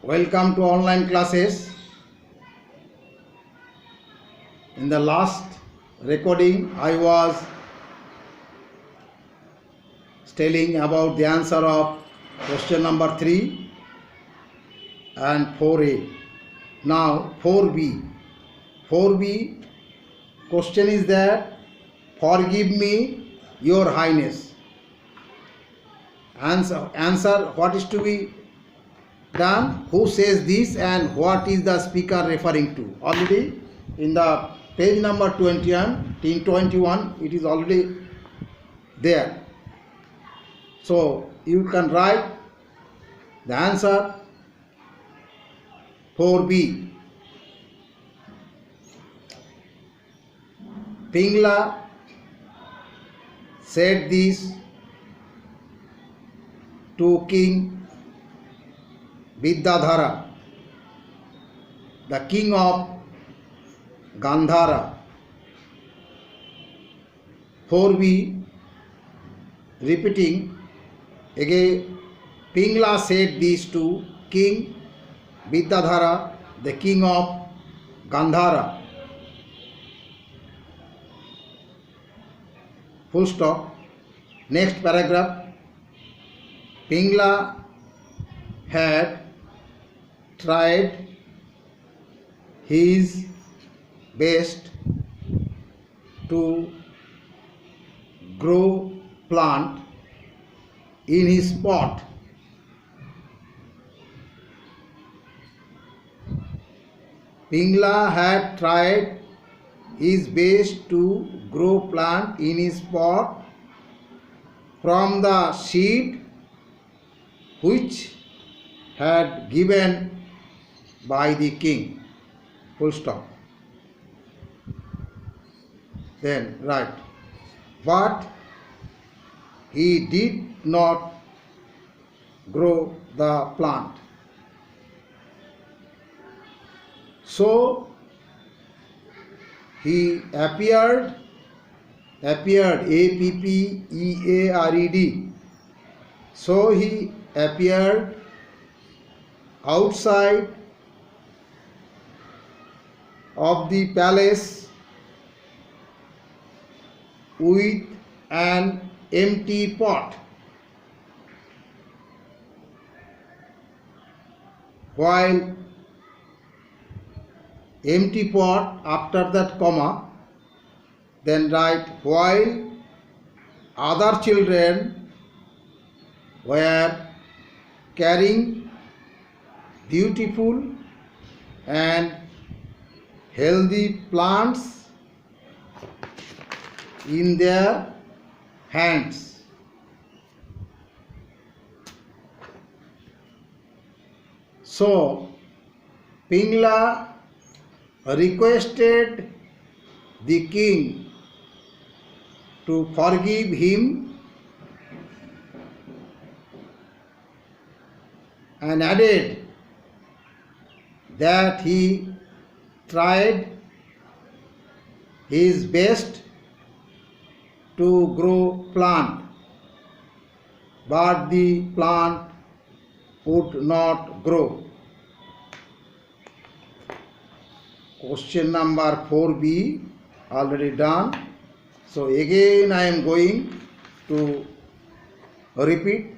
Welcome to online classes. In the last recording, I was telling about the answer of question number 3 and 4a. Now 4b. 4b question is that forgive me, your highness. Answer what is to be done, who says this, and what is the speaker referring to. Already in the page number 21 it is already there. So you can write the answer 4b. Pingla said this to King Vidyadhara, the king of Gandhara. 4b, repeating again. Pingla said this to King Vidyadhara, the king of Gandhara. Full stop. Next paragraph. Pingla had tried his best to grow plant in his pot. Pingla had tried his best to grow plant in his pot from the seed which had given by the king. Full stop. Then write, but he did not grow the plant. So he appeared, appeared. So he appeared outside of the palace with an empty pot. While empty pot, after that comma, then write, while other children were carrying beautiful and healthy plants in their hands. So Pingla requested the king to forgive him and added that he tried his best to grow plant, but the plant would not grow. Question number 4b already done. So again I am going to repeat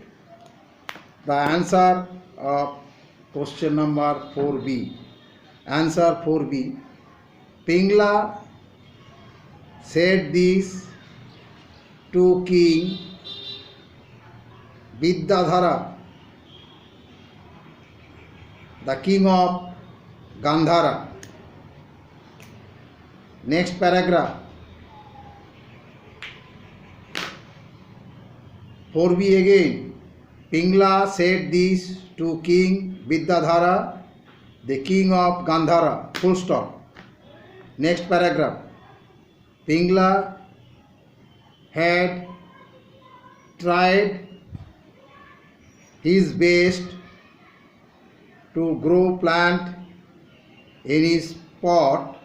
the answer of question number 4b. Answer 4b. Pingla said this to King Vidyadhara, the king of Gandhara. Next paragraph. 4b again. Pingla said this to King Vidyadhara, the king of Gandhara. Full stop. Next paragraph. Pingla had tried his best to grow plant in his pot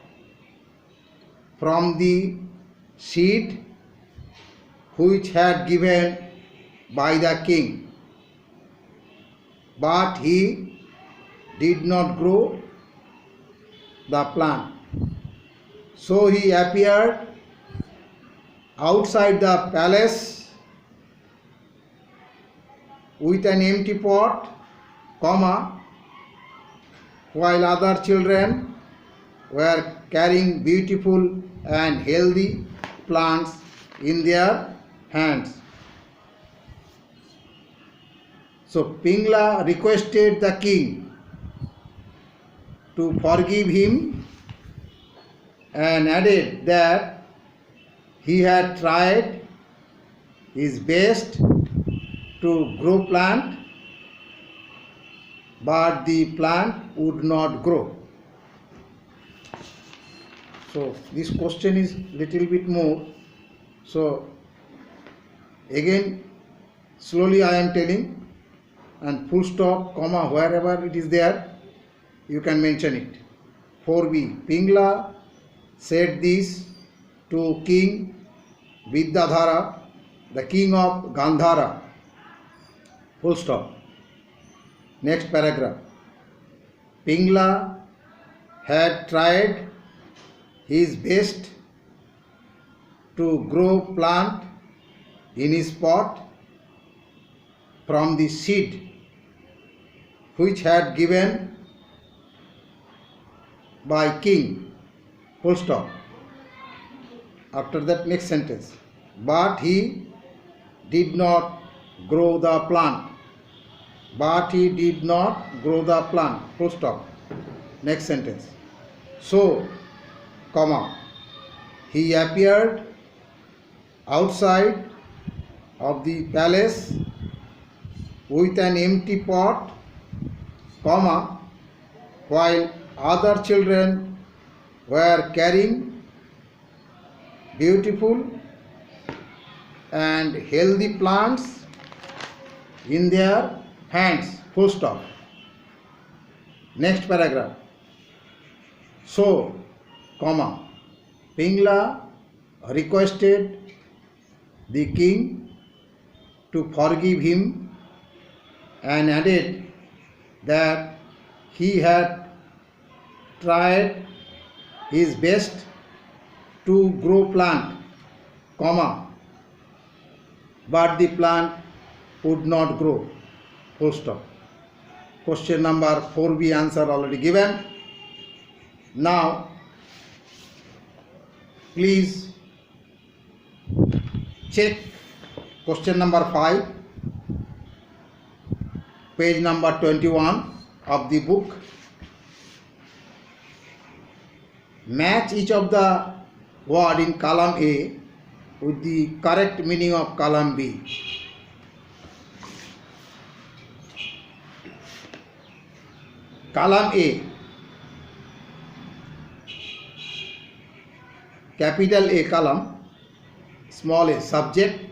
from the seed which had given by the king, but he did not grow the plant. So he appeared outside the palace with an empty pot, comma, while other children were carrying beautiful and healthy plants in their hands. So Pingla requested the king to forgive him and added that he had tried his best to grow plant, but the plant would not grow. So this question is little bit more. So again slowly I am telling, and full stop, comma, wherever it is there you can mention it. 4b. Pingla said this to King Vidyadhara, the king of Gandhara. Full stop. Next paragraph. Pingla had tried his best to grow plant in his pot from the seed which had given by king. Full stop. After that, next sentence. But he did not grow the plant. But he did not grow the plant. Full stop. Next sentence. So, comma, he appeared outside of the palace with an empty pot, comma, while other children were carrying beautiful and healthy plants in their hands. Full stop. Next paragraph. So, comma, Pingla requested the king to forgive him and added that he had tried his best to grow plant, comma, but the plant would not grow. Full stop. Question number 4b answer already given. Now please check question number 5, page number 21 of the book. Match each of the word in column A with the correct meaning of column B. Column A, capital A column, small a subject,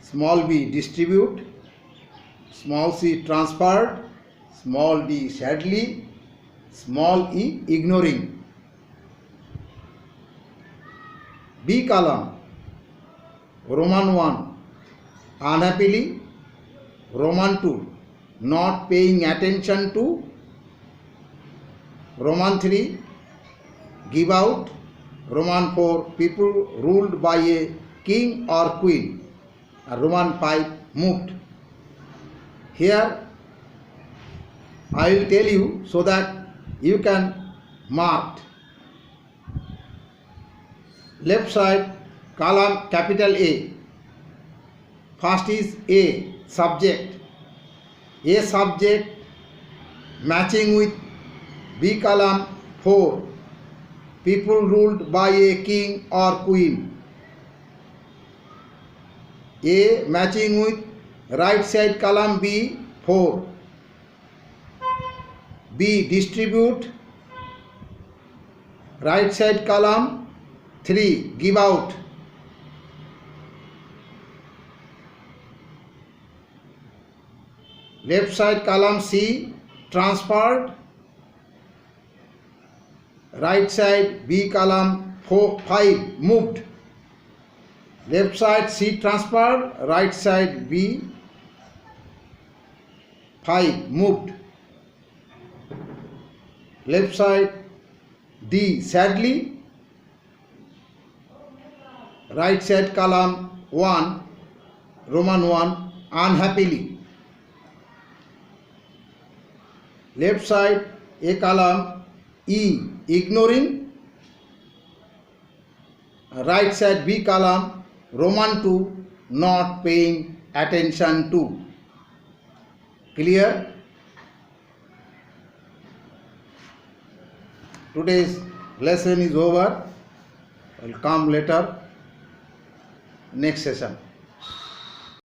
small b distribute, small c transferred, small d sadly, small e ignoring. B column, Roman 1, unhappily, Roman 2, not paying attention to, Roman 3, give out, Roman 4, people ruled by a king or queen, Roman 5, moved. Here I will tell you so that you can mark. Left side column capital A. First is A, subject. A subject matching with B column 4, people ruled by a king or queen. A matching with right side column B 4. B distribute, right side column 3 give out. Left side column C transferred, right side B column 5 moved. Left side C transferred, right side B 5 moved. Left side D, sadly. Right side column 1, Roman 1, unhappily. Left side A column E, ignoring. Right side B column Roman 2, not paying attention to. Clear? Today's lesson is over. I will come later, next session.